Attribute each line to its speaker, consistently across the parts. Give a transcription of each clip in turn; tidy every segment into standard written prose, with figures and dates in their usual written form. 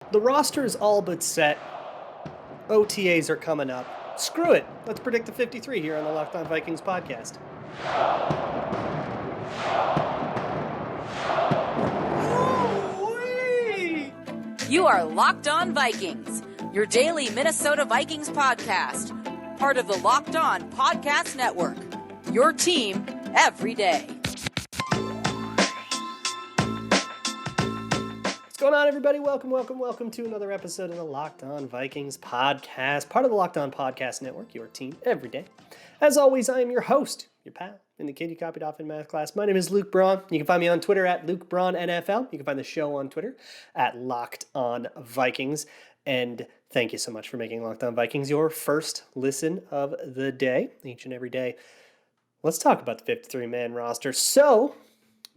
Speaker 1: The roster is all but set. OTAs are coming up. Screw it. Let's predict the 53 here on the Locked On Vikings podcast. Ooh-wee!
Speaker 2: You are Locked On Vikings, your daily Minnesota Vikings podcast, part of the Locked On Podcast Network, your team every day.
Speaker 1: What's going on, everybody? Welcome to another episode of the Locked On Vikings podcast, part of the Locked On Podcast Network, your team every day. As always, I am your host, your pal, and the kid you copied off in math class. My name is Luke Braun. You can find me on Twitter at LukeBraunNFL. You can find the show on Twitter at Locked On Vikings. And thank you so much for making Locked On Vikings your first listen of the day, each and every day. Let's talk about the 53-man roster. So,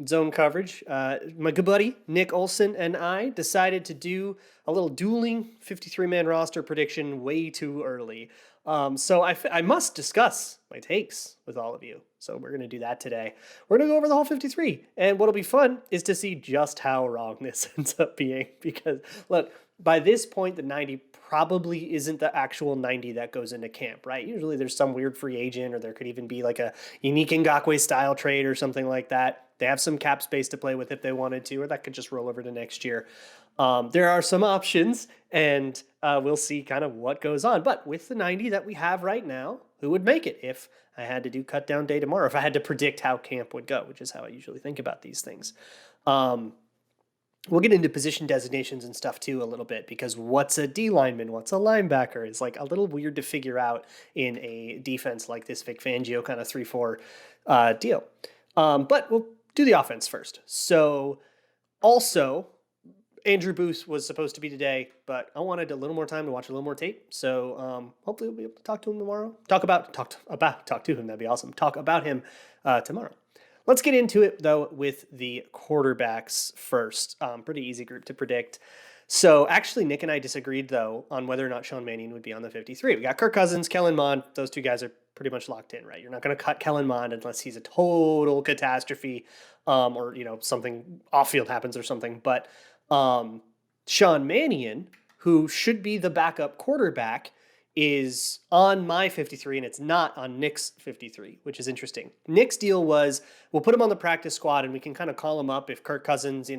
Speaker 1: zone coverage. My good buddy Nick Olson and I decided to do a little dueling 53-man roster prediction way too early. So I must discuss my takes with all of you. So we're going to do that today. We're going to go over the whole 53. And what'll be fun is to see just how wrong this ends up being. Because, look, by this point, the 90 probably isn't the actual 90 that goes into camp, right? Usually there's some weird free agent, or there could even be like a unique Ngakoue style trade or something like that. They have some cap space to play with if they wanted to, or that could just roll over to next year. There are some options, and we'll see kind of what goes on. But with the 90 that we have right now, who would make it if I had to do cut down day tomorrow, if I had to predict how camp would go, which is how I usually think about these things. We'll get into position designations and stuff too a little bit, because what's a D lineman, what's a linebacker is like a little weird to figure out in a defense like this Vic Fangio kind of 3-4 deal. But we'll do the offense first. So also, Andrew Booth was supposed to be today, but I wanted a little more time to watch a little more tape. So hopefully we'll be able to talk to him tomorrow. Talk to him. That'd be awesome. Talk about him tomorrow. Let's get into it, though, with the quarterbacks first. Pretty easy group to predict. So, actually, Nick and I disagreed, though, on whether or not Sean Mannion would be on the 53. We got Kirk Cousins, Kellen Mond. Those two guys are pretty much locked in, right? You're not going to cut Kellen Mond unless he's a total catastrophe or, something off-field happens or something. But Sean Mannion, who should be the backup quarterback, is on my 53, and it's not on Nick's 53, which is interesting. Nick's deal was, we'll put him on the practice squad, and we can kind of call him up if Kirk Cousins,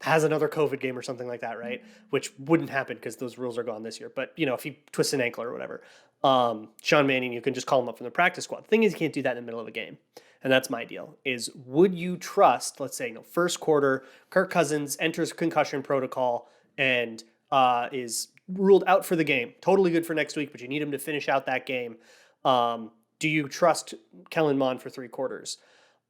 Speaker 1: has another COVID game or something like that, right? Which wouldn't happen because those rules are gone this year. But, if he twists an ankle or whatever, Sean Mannion, you can just call him up from the practice squad. The thing is, you can't do that in the middle of a game. And that's my deal, is would you trust, let's say, first quarter, Kirk Cousins enters concussion protocol and is ruled out for the game. Totally good for next week, but you need him to finish out that game. Do you trust Kellen Mond for 3 quarters?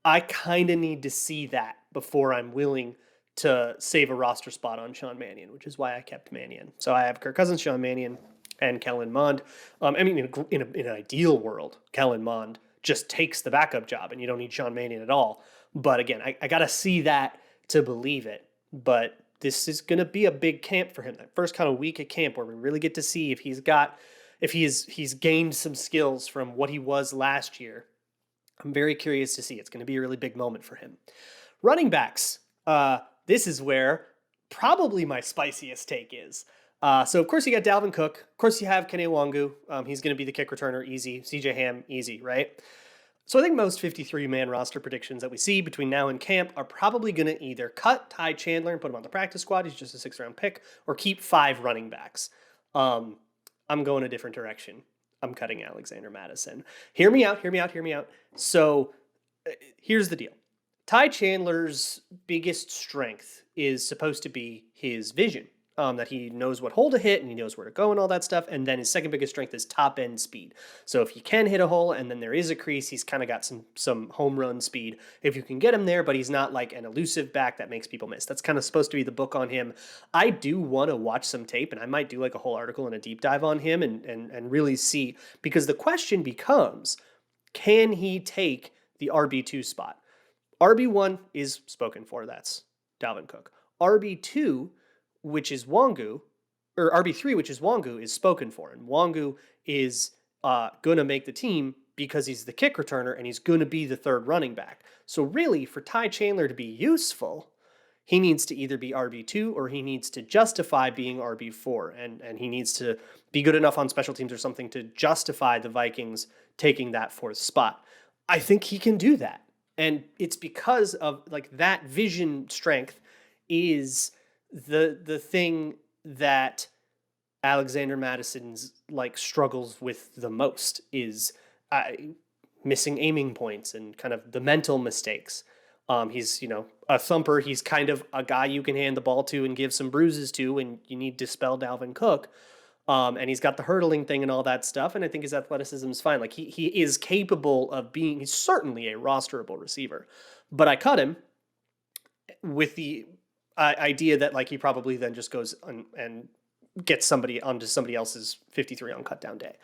Speaker 1: I kind of need to see that before I'm willing to save a roster spot on Sean Mannion, which is why I kept Mannion. So I have Kirk Cousins, Sean Mannion, and Kellen Mond. In an ideal world, Kellen Mond just takes the backup job and you don't need Sean Mannion at all. But again, I got to see that to believe it. But this is going to be a big camp for him. That first kind of week at camp where we really get to see if he's gained some skills from what he was last year. I'm very curious to see. It's going to be a really big moment for him. Running backs. This is where probably my spiciest take is. So, of course, you got Dalvin Cook. Of course, you have Kene Nwangwu. He's going to be the kick returner. Easy. CJ Ham. Easy, right? So I think most 53-man roster predictions that we see between now and camp are probably going to either cut Ty Chandler and put him on the practice squad, he's just a 6th-round pick, or keep 5 running backs. I'm going a different direction. I'm cutting Alexander Mattison. Hear me out. So here's the deal. Ty Chandler's biggest strength is supposed to be his vision. That he knows what hole to hit and he knows where to go and all that stuff. And then his second biggest strength is top end speed. So if you can hit a hole and then there is a crease, he's kind of got some home run speed if you can get him there, but he's not like an elusive back that makes people miss. That's kind of supposed to be the book on him. I do want to watch some tape, and I might do like a whole article and a deep dive on him and really see, because the question becomes, can he take the RB2 spot? RB1 is spoken for. That's Dalvin Cook. RB2, which is Nwangwu, or RB3, which is Nwangwu, is spoken for. And Nwangwu is going to make the team because he's the kick returner and he's going to be the 3rd running back. So really, for Ty Chandler to be useful, he needs to either be RB2 or he needs to justify being RB4. And he needs to be good enough on special teams or something to justify the Vikings taking that fourth spot. I think he can do that. And it's because of like that vision strength is the thing that Alexander Mattison's like struggles with the most is missing aiming points and kind of the mental mistakes. He's, a thumper. He's kind of a guy you can hand the ball to and give some bruises to when you need to spell Dalvin Cook. And he's got the hurdling thing and all that stuff. And I think his athleticism is fine. Like he is capable of being, he's certainly a rosterable receiver. But I cut him with the idea that like he probably then just goes and gets somebody onto somebody else's 53 on cut down day.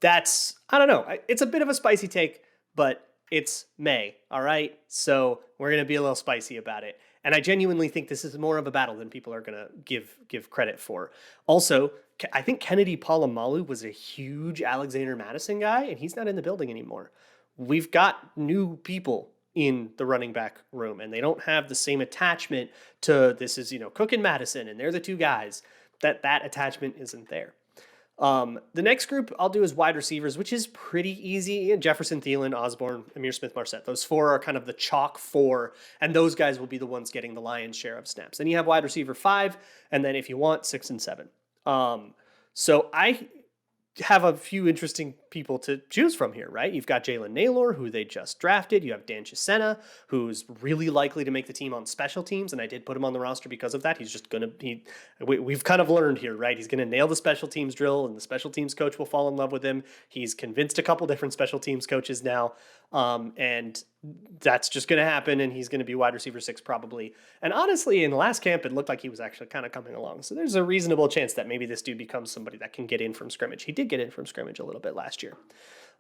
Speaker 1: That's, I don't know. It's a bit of a spicy take, but it's May. All right. So we're going to be a little spicy about it. And I genuinely think this is more of a battle than people are going to give credit for. Also, I think Kennedy Polamalu was a huge Alexander Mattison guy, and he's not in the building anymore. We've got new people in the running back room, and they don't have the same attachment to this is, Cook and Mattison, and they're the two guys. That attachment isn't there. The next group I'll do is wide receivers, which is pretty easy. Jefferson, Thielen, Osborne, Amir Smith-Marset. Those four are kind of the chalk four, and those guys will be the ones getting the lion's share of snaps. Then you have wide receiver 5, and then if you want, 6 and 7. So I have a few interesting people to choose from here, right? You've got Jaylen Naylor, who they just drafted. You have Dan Chisena, who's really likely to make the team on special teams, and I did put him on the roster because of that. He's just going to we've kind of learned here, right? He's going to nail the special teams drill, and the special teams coach will fall in love with him. He's convinced a couple different special teams coaches now, and that's just going to happen, and he's going to be wide receiver 6 probably. And honestly, in the last camp, it looked like he was actually kind of coming along. So there's a reasonable chance that maybe this dude becomes somebody that can get in from scrimmage. He did get in from scrimmage a little bit last year.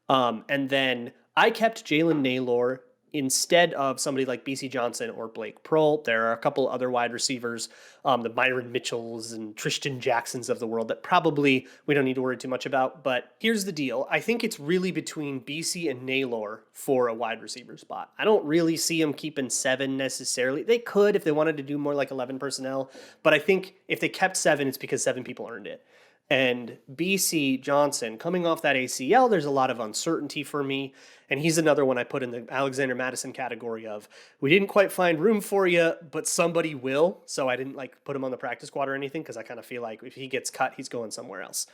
Speaker 1: And then I kept Jaylen Naylor instead of somebody like BC Johnson or Blake Prohl. There are a couple other wide receivers, the Myron Mitchells and Tristan Jacksons of the world that probably we don't need to worry too much about. But here's the deal. I think it's really between BC and Naylor for a wide receiver spot. I don't really see them keeping 7 necessarily. They could if they wanted to do more like 11 personnel. But I think if they kept 7, it's because 7 people earned it. And BC Johnson, coming off that ACL, there's a lot of uncertainty for me. And he's another one I put in the Alexander Mattison category of, we didn't quite find room for you, but somebody will. So I didn't put him on the practice squad or anything because I kind of feel like if he gets cut, he's going somewhere else.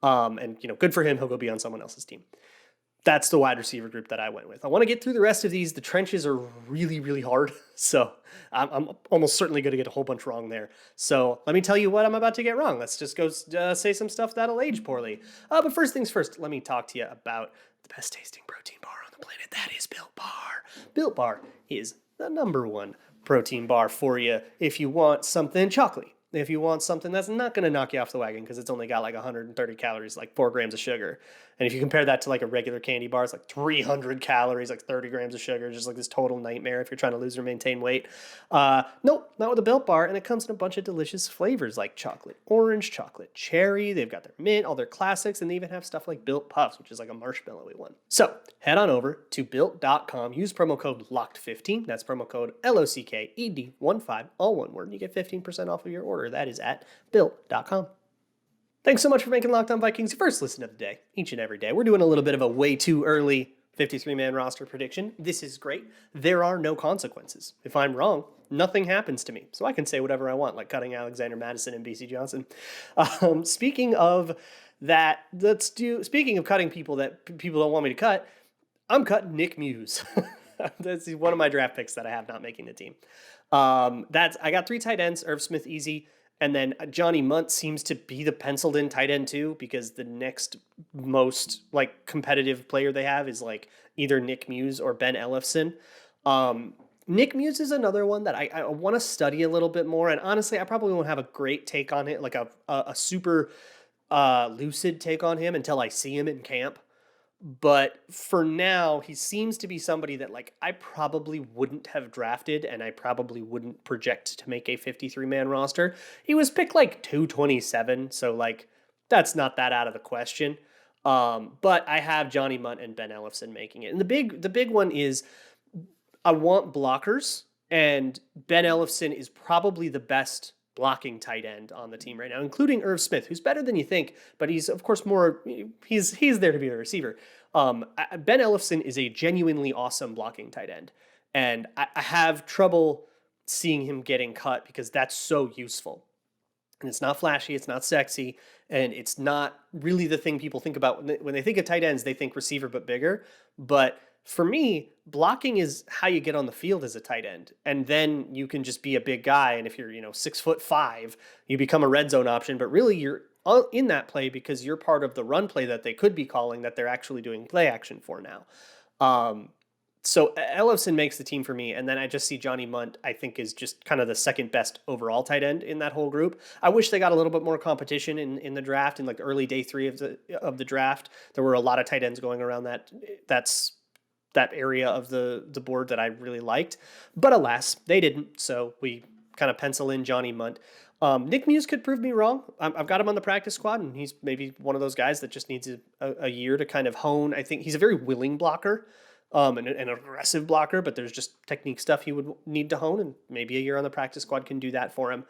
Speaker 1: And good for him. He'll go be on someone else's team. That's the wide receiver group that I went with. I want to get through the rest of these. The trenches are really, really hard. So I'm almost certainly going to get a whole bunch wrong there. So let me tell you what I'm about to get wrong. Let's just go say some stuff that'll age poorly. But first things first, let me talk to you about the best tasting protein bar on the planet. That is Built Bar. Built Bar is the number one protein bar for you if you want something chocolatey. If you want something that's not going to knock you off the wagon because it's only got 130 calories, 4 grams of sugar. And if you compare that to a regular candy bar, it's 300 calories, 30 grams of sugar, just this total nightmare if you're trying to lose or maintain weight. Nope, not with a Built Bar. And it comes in a bunch of delicious flavors like chocolate orange, chocolate cherry. They've got their mint, all their classics, and they even have stuff like Built Puffs, which is a marshmallowy one. So head on over to Built.com. Use promo code LOCKED15. That's promo code LOCKED15, all one word. And you get 15% off of your order. That is at Built.com. Thanks so much for making Locked On Vikings your first listen of the day, each and every day. We're doing a little bit of a way too early 53-man roster prediction. This is great. There are no consequences. If I'm wrong, nothing happens to me. So I can say whatever I want, like cutting Alexander Mattison and BC Johnson. Speaking of that, speaking of cutting people that people don't want me to cut, I'm cutting Nick Muse. That's one of my draft picks that I have not making the team. I got 3 tight ends, Irv Smith easy, and then Johnny Munt seems to be the penciled in tight end too, because the next most competitive player they have is either Nick Muse or Ben Ellefson. Nick Muse is another one that I want to study a little bit more, and honestly, I probably won't have a great take on it, a super lucid take on him until I see him in camp. But for now, he seems to be somebody that I probably wouldn't have drafted, and I probably wouldn't project to make a 53-man roster. He was picked 227, so that's not that out of the question. But I have Johnny Munt and Ben Ellefson making it. And the big one is I want blockers, And Ben Ellefson is probably the best blocking tight end on the team right now, including Irv Smith, who's better than you think, but he's of course he's there to be a receiver. Ben Ellefson is a genuinely awesome blocking tight end, and I have trouble seeing him getting cut because that's so useful. And it's not flashy, it's not sexy, and it's not really the thing people think about when they think of tight ends. They think receiver but bigger. But for me, blocking is how you get on the field as a tight end, and then you can just be a big guy. And if you're 6'5", you become a red zone option. But really, you're in that play because you're part of the run play that they could be calling that they're actually doing play action for now. So Ellefson makes the team for me, and then I just see Johnny Munt, I think, is just kind of the second best overall tight end in that whole group. I wish they got a little bit more competition in the draft, in like the early day 3 of the draft. There were a lot of tight ends going around that area of the board that I really liked. But alas, they didn't, so we kind of pencil in Johnny Munt. Nick Muse could prove me wrong. I've got him on the practice squad, and he's maybe one of those guys that just needs a year to kind of hone. I think he's a very willing blocker. An aggressive blocker, but there's just technique stuff he would need to hone, and maybe a year on the practice squad can do that for him.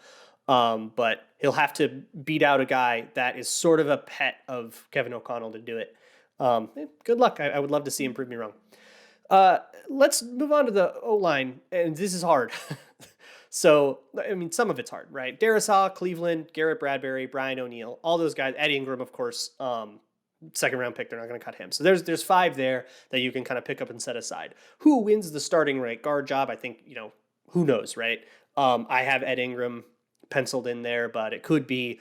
Speaker 1: But he'll have to beat out a guy that is sort of a pet of Kevin O'Connell to do it. Good luck. I would love to see him prove me wrong. Let's move on to the O-line, and this is hard. So, I mean, some of it's hard, right? Darisaw, Cleveland, Garrett Bradbury, Brian O'Neill, all those guys. Ed Ingram, of course, second round pick. They're not going to cut him. So there's 5 there that you can kind of pick up and set aside. Who wins the starting right guard job? I think, who knows, right? I have Ed Ingram penciled in there, but it could be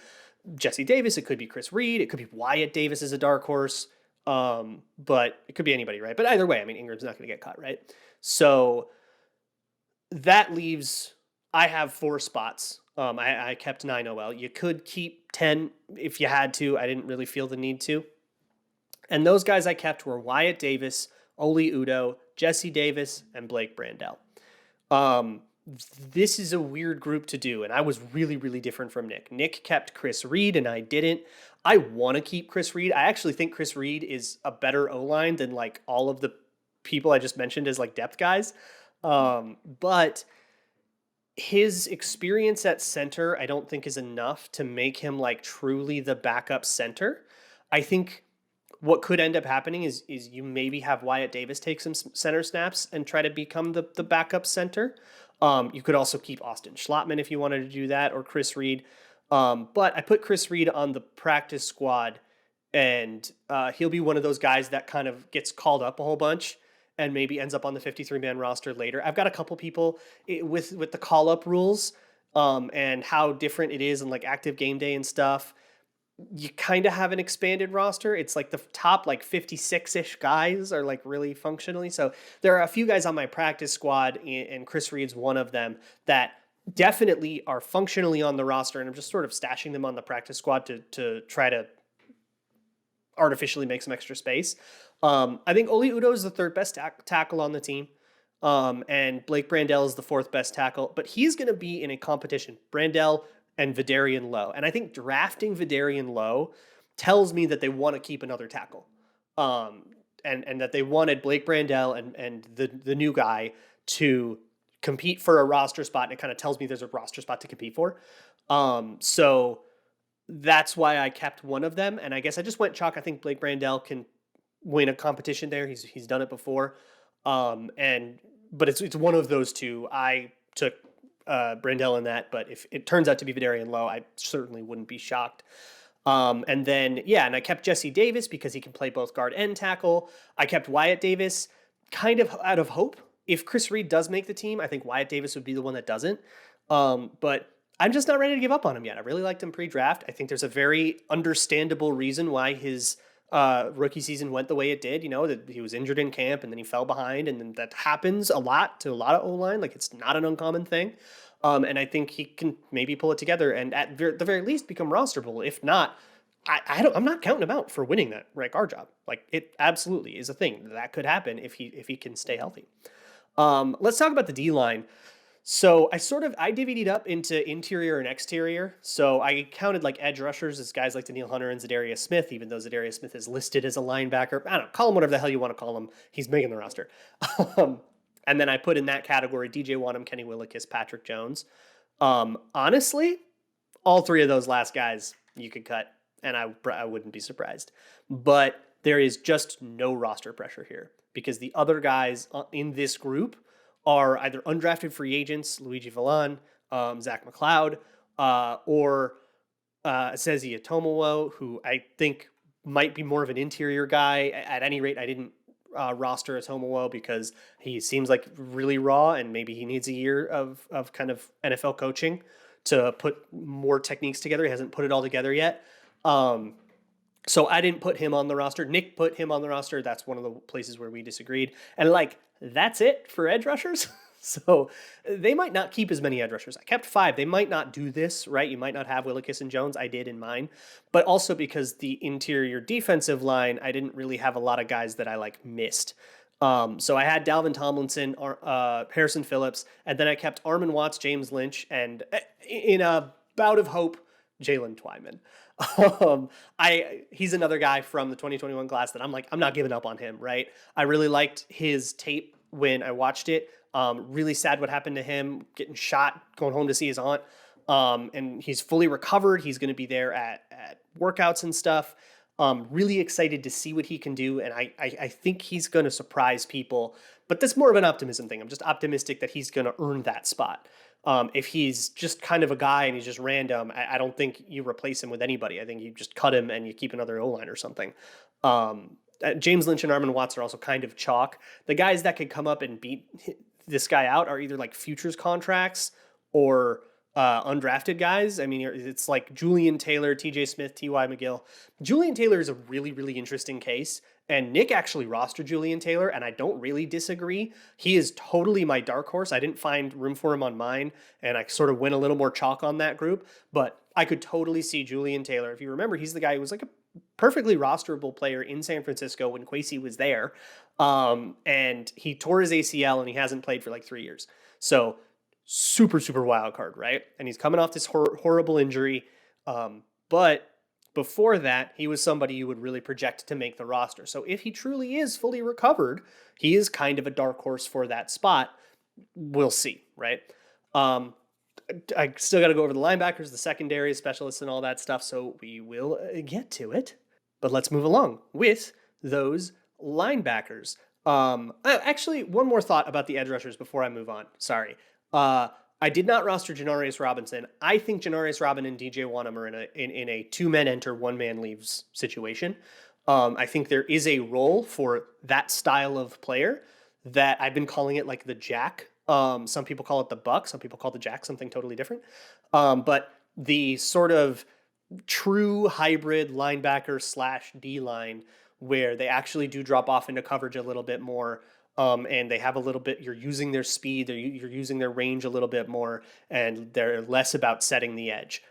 Speaker 1: Jesse Davis. It could be Chris Reed. It could be Wyatt Davis as a dark horse. But it could be anybody, right? But either way, I mean, Ingram's not going to get cut, right? So that leaves, I have 4 spots. I kept 9 OL. You could keep 10 if you had to. I didn't really feel the need to. And those guys I kept were Wyatt Davis, Oli Udoh, Jesse Davis, and Blake Brandel. This is a weird group to do, and I was really, really different from Nick. Nick kept Chris Reed, and I didn't. I want to keep Chris Reed. I actually think Chris Reed is a better O-line than like all of the people I just mentioned as like depth guys. But his experience at center, I don't think is enough to make him like truly the backup center. I think what could end up happening is you maybe have Wyatt Davis take some center snaps and try to become the backup center. You could also keep Austin Schlottman if you wanted to do that, or Chris Reed. But I put Chris Reed on the practice squad, and he'll be one of those guys that kind of gets called up a whole bunch and maybe ends up on the 53-man roster later. I've got a couple people with the call-up rules and how different it is in like active game day and stuff. You kind of have an expanded roster. It's like the top like 56-ish guys are like really functionally. So there are a few guys on my practice squad, and Chris Reed's one of them, that definitely are functionally on the roster, and I'm just sort of stashing them on the practice squad to try to artificially make some extra space. I think Oli Udoh is the 3rd best tackle on the team. And Blake Brandel is the 4th best tackle, but he's going to be in a competition. Brandel and Vidarian Lowe. And I think drafting Vidarian Lowe tells me that they want to keep another tackle. And that they wanted Blake Brandel and the new guy to compete for a roster spot. And it kind of tells me there's a roster spot to compete for. So that's why I kept one of them. And I guess I just went chalk. I think Blake Brandel can win a competition there. He's done it before. But it's one of those two. I took Brandel in that, but if it turns out to be Vidarian Lowe, I certainly wouldn't be shocked. And I kept Jesse Davis because he can play both guard and tackle. I kept Wyatt Davis kind of out of hope. If Chris Reed does make the team, I think Wyatt Davis would be the one that doesn't. But I'm just not ready to give up on him yet. I really liked him pre-draft. I think there's a very understandable reason why his rookie season went the way it did, that he was injured in camp and then he fell behind, and then that happens a lot to a lot of O-line. Like, it's not an uncommon thing. And I think he can maybe pull it together and at the very least become rosterable. If not, I'm not counting him out for winning that right guard job. Like, it absolutely is a thing that could happen if he can stay healthy. Let's talk about the D-line. So I divvied up into interior and exterior. So I counted like edge rushers as guys like Daniil Hunter and Zadarius Smith, even though Zadarius Smith is listed as a linebacker. I don't know, call him whatever the hell you want to call him. He's making the roster. And then I put in that category DJ Wanham, Kenny Willekes, Patrick Jones. Honestly, all three of those last guys you could cut, and I wouldn't be surprised. But there is just no roster pressure here because the other guys in this group are either undrafted free agents, Luigi Villan, Zach McLeod, or Sezi Atomowo, who I think might be more of an interior guy. At any rate, I didn't roster Atomowo because he seems like really raw and maybe he needs a year of kind of NFL coaching to put more techniques together. He hasn't put it all together yet. So I didn't put him on the roster. Nick put him on the roster. That's one of the places where we disagreed. And that's it for edge rushers. So they might not keep as many edge rushers. I kept 5. They might not do this, right? You might not have Willekes and Jones. I did in mine. But also because the interior defensive line, I didn't really have a lot of guys that I missed. So I had Dalvin Tomlinson, Harrison Phillips, and then I kept Armon Watts, James Lynch, and in a bout of hope, Jaylen Twyman. He's another guy from the 2021 class that I'm not giving up on him, right? I really liked his tape when I watched it. Really sad what happened to him, getting shot, going home to see his aunt. And he's fully recovered. He's going to be there at workouts and stuff. Really excited to see what he can do. And I think he's going to surprise people, but that's more of an optimism thing. I'm just optimistic that he's going to earn that spot. If he's just kind of a guy and he's just random, I don't think you replace him with anybody. I think you just cut him and you keep another O-line or something. James Lynch and Armon Watts are also kind of chalk. The guys that could come up and beat this guy out are either futures contracts or undrafted guys. I mean, it's like Julian Taylor, TJ Smith, T.Y. McGill. Julian Taylor is a really, really interesting case. And Nick actually rostered Julian Taylor, and I don't really disagree. He is totally my dark horse. I didn't find room for him on mine, and I sort of went a little more chalk on that group. But I could totally see Julian Taylor. If you remember, he's the guy who was a perfectly rosterable player in San Francisco when Kwesi was there. And he tore his ACL, and he hasn't played for 3 years. So super, super wild card, right? And he's coming off this horrible injury. But before that, he was somebody you would really project to make the roster. So if he truly is fully recovered, he is kind of a dark horse for that spot. We'll see, right? I still got to go over the linebackers, the secondary specialists, and all that stuff. So we will get to it. But let's move along with those linebackers. Actually, one more thought about the edge rushers before I move on. Sorry. I did not roster Janarius Robinson. I think Janarius Robinson and DJ Wanham are in a 2-men enter, 1-man leaves situation. I think there is a role for that style of player that I've been calling it the Jack. Some people call it the Buck. Some people call the Jack something totally different. But the sort of true hybrid linebacker / D-line where they actually do drop off into coverage a little bit more. And they have a little bit, you're using their speed, you're using their range a little bit more, and they're less about setting the edge.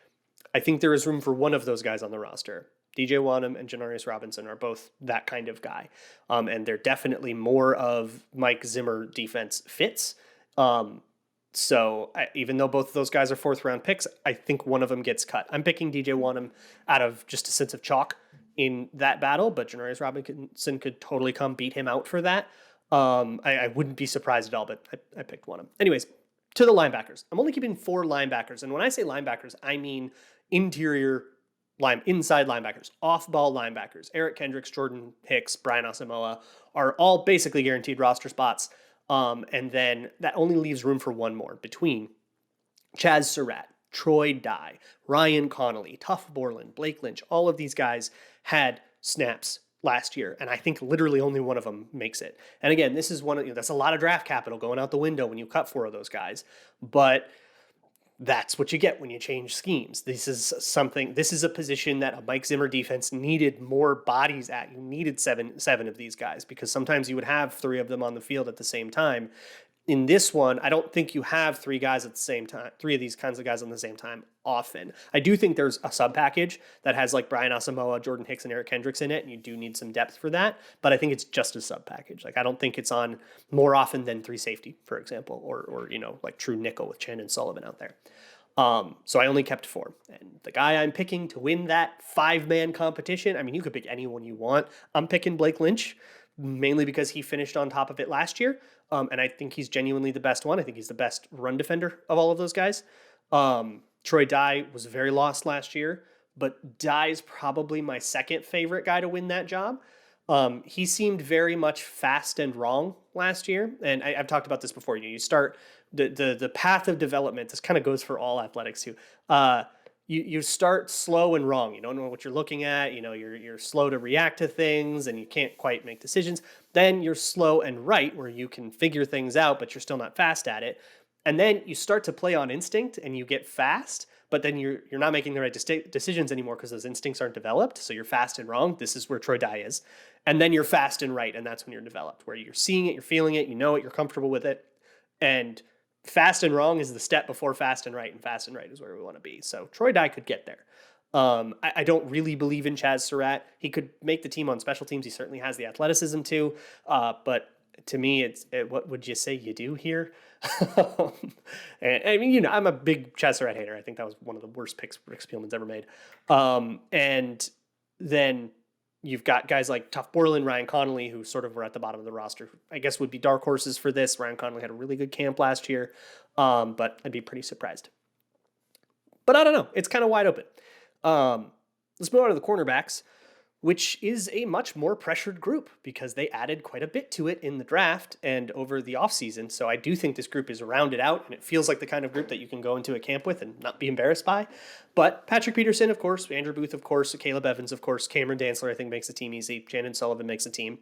Speaker 1: I think there is room for one of those guys on the roster. DJ Wanham and Janarius Robinson are both that kind of guy. And they're definitely more of Mike Zimmer defense fits. So even though both of those guys are 4th-round picks, I think one of them gets cut. I'm picking DJ Wanham out of just a sense of chalk in that battle, but Janarius Robinson could totally come beat him out for that. I wouldn't be surprised at all, but I picked one of them. Anyways, to the linebackers. I'm only keeping 4 linebackers. And when I say linebackers, I mean inside linebackers, off-ball linebackers. Eric Kendricks, Jordan Hicks, Brian Asamoah are all basically guaranteed roster spots. And then that only leaves room for one more between Chaz Surratt, Troy Dye, Ryan Connolly, Tuff Borland, Blake Lynch. All of these guys had snaps last year, and I think literally only one of them makes it. And again, this is that's a lot of draft capital going out the window when you cut 4 of those guys, but that's what you get when you change schemes. This is a position that a Mike Zimmer defense needed more bodies at. You needed seven of these guys because sometimes you would have 3 of them on the field at the same time. In this one, I don't think you have 3 guys at the same time, 3 of these kinds of guys on the same time often. I do think there's a sub package that has Brian Asamoah, Jordan Hicks, and Eric Kendricks in it, and you do need some depth for that, but I think it's just a sub package. I don't think it's on more often than 3 safety, for example, or true nickel with Chen and Sullivan out there. So I only kept 4. And the guy I'm picking to win that 5-man competition, I mean, you could pick anyone you want. I'm picking Blake Lynch mainly because he finished on top of it last year. And I think he's genuinely the best one. I think he's the best run defender of all of those guys. Troy Dye was very lost last year, but Dye's probably my second favorite guy to win that job. He seemed very much fast and wrong last year. And I've talked about this before. You start the path of development. This kind of goes for all athletics too. You start slow and wrong. You don't know what you're looking at. You're slow to react to things and you can't quite make decisions. Then you're slow and right where you can figure things out, but you're still not fast at it. And then you start to play on instinct and you get fast, but then you're not making the right decisions anymore because those instincts aren't developed. So you're fast and wrong. This is where Troy Dye is. And then you're fast and right, and that's when you're developed, where you're seeing it, you're feeling it, you know it, you're comfortable with it. And fast and wrong is the step before fast and fast and right is where we want to be. So Troy Dye could get there. I don't really believe in Chaz Surratt. He could make the team on special teams. He certainly has the athleticism too. But to me, what would you say you do here? And I mean, I'm a big Chaz Surratt hater. I think that was one of the worst picks Rick Spielman's ever made. And then you've got guys like Tuf Borland, Ryan Connolly, who sort of were at the bottom of the roster. I guess would be dark horses for this. Ryan Connolly had a really good camp last year, but I'd be pretty surprised. But I don't know. It's kind of wide open. Let's move on to the cornerbacks, which is a much more pressured group because they added quite a bit to it in the draft and over the offseason. So I do think this group is rounded out, and it feels like the kind of group that you can go into a camp with and not be embarrassed by. But Patrick Peterson, of course, Andrew Booth, of course, Caleb Evans, of course, Cameron Dantzler, I think, makes the team easy. Shannon Sullivan makes the team.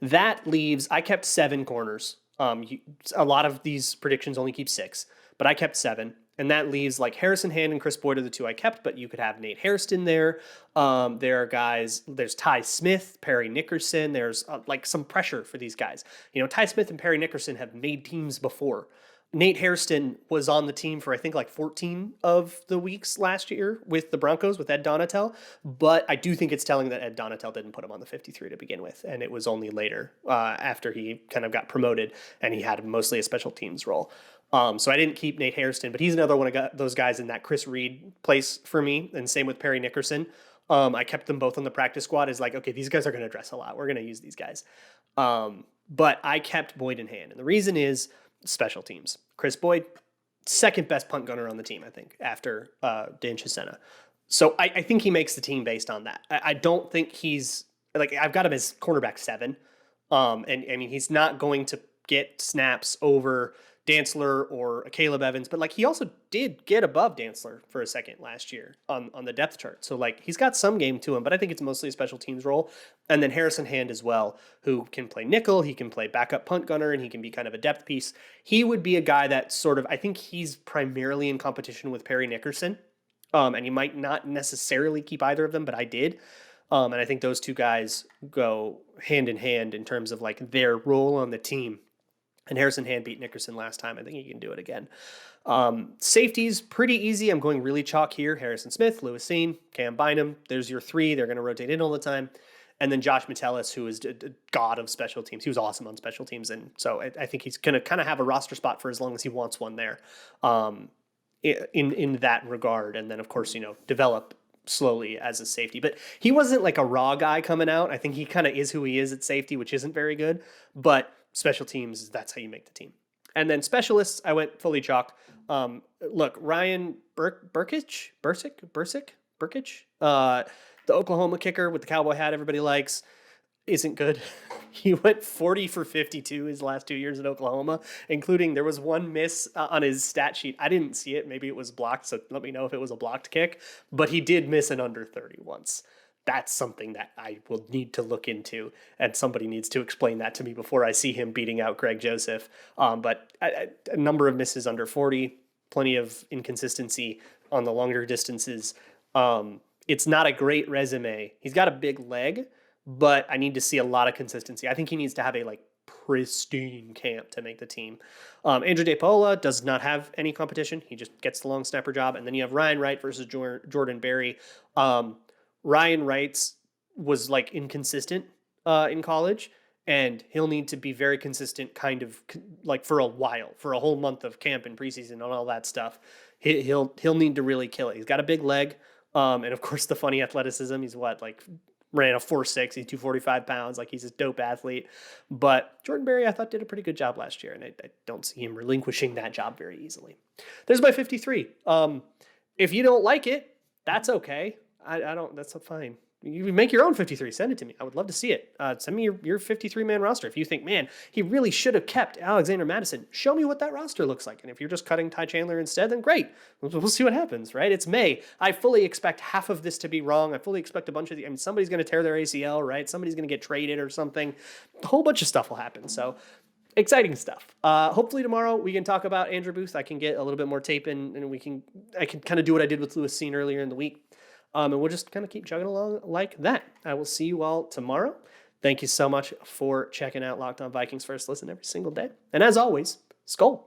Speaker 1: That leaves, I kept 7 corners. A lot of these predictions only keep 6, but I kept 7. And that leaves like Harrison Hand and Chris Boyd are the 2 I kept, but you could have Nate Hairson there. There are guys, there's Ty Smith, Perry Nickerson. There's like some pressure for these guys. Ty Smith and Perry Nickerson have made teams before. Nate Hairston was on the team for I think like 14 of the weeks last year with the Broncos with Ed Donatel, but I do think it's telling that Ed Donatel didn't put him on the 53 to begin with, and it was only later after he kind of got promoted and he had mostly a special teams role. So I didn't keep Nate Hairston, but he's another one of those guys in that Chris Reed place for me, and same with Perry Nickerson. I kept them both on the practice squad as like, okay, these guys are going to dress a lot. We're going to use these guys. But I kept Boyd in hand, and the reason is special teams. Chris Boyd, second best punt gunner on the team, I think, after Dan Chisena. So I think he makes the team based on that. I don't think he's like, I've got him as cornerback 7. And I mean, he's not going to get snaps over Dantzler or Caleb Evans, but like he also did get above Dantzler for a second last year on the depth chart. So like he's got some game to him, but I think it's mostly a special teams role. And then Harrison Hand as well, who can play nickel, he can play backup punt gunner, and he can be kind of a depth piece. He would be a guy that sort of, I think he's primarily in competition with Perry Nickerson. And you might not necessarily keep either of them, but I did. And I think those 2 guys go hand in hand in terms of like their role on the team. And Harrison Hand beat Nickerson last time. I think he can do it again. Safeties, pretty easy. I'm going really chalk here. Harrison Smith, Lewis Seen, Cam Bynum. There's your 3. They're going to rotate in all the time. And then Josh Metellus, who is a god of special teams. He was awesome on special teams. And so I think he's going to kind of have a roster spot for as long as he wants one there in that regard. And then, of course, develop slowly as a safety. But he wasn't like a raw guy coming out. I think he kind of is who he is at safety, which isn't very good. But special teams, that's how you make the team. And then specialists, I went fully chalk. Look, Ryan Burkich, the Oklahoma kicker with the cowboy hat everybody likes, isn't good. He went 40 for 52 his last 2 years at Oklahoma, including there was one miss on his stat sheet. I didn't see it. Maybe it was blocked, so let me know if it was a blocked kick. But he did miss an under 30 once. That's something that I will need to look into, and somebody needs to explain that to me before I see him beating out Greg Joseph. But a number of misses under 40, plenty of inconsistency on the longer distances. It's not a great resume. He's got a big leg, but I need to see a lot of consistency. I think he needs to have a pristine camp to make the team. Andrew DePaola does not have any competition. He just gets the long snapper job. And then you have Ryan Wright versus Jordan Berry. Ryan Wright's was inconsistent in college, and he'll need to be very consistent kind of for a while, for a whole month of camp and preseason and all that stuff. He'll need to really kill it. He's got a big leg. And of course the funny athleticism. He's ran a 4.6. He's 245 pounds. Like, he's a dope athlete. But Jordan Berry, I thought, did a pretty good job last year, and I don't see him relinquishing that job very easily. There's my 53. If you don't like it, that's okay. I don't. That's fine. You make your own 53. Send it to me. I would love to see it. Send me your 53-man roster. If you think, man, he really should have kept Alexander Mattison, show me what that roster looks like. And if you're just cutting Ty Chandler instead, then great. We'll see what happens, right? It's May. I fully expect half of this to be wrong. I fully expect a bunch of somebody's going to tear their ACL, right? Somebody's going to get traded or something. A whole bunch of stuff will happen. So exciting stuff. Hopefully tomorrow we can talk about Andrew Booth. I can get a little bit more tape in, and I can kind of do what I did with Lewis Cine earlier in the week. And we'll just kind of keep chugging along like that. I will see you all tomorrow. Thank you so much for checking out Locked On Vikings First Listen every single day. And as always, Skol.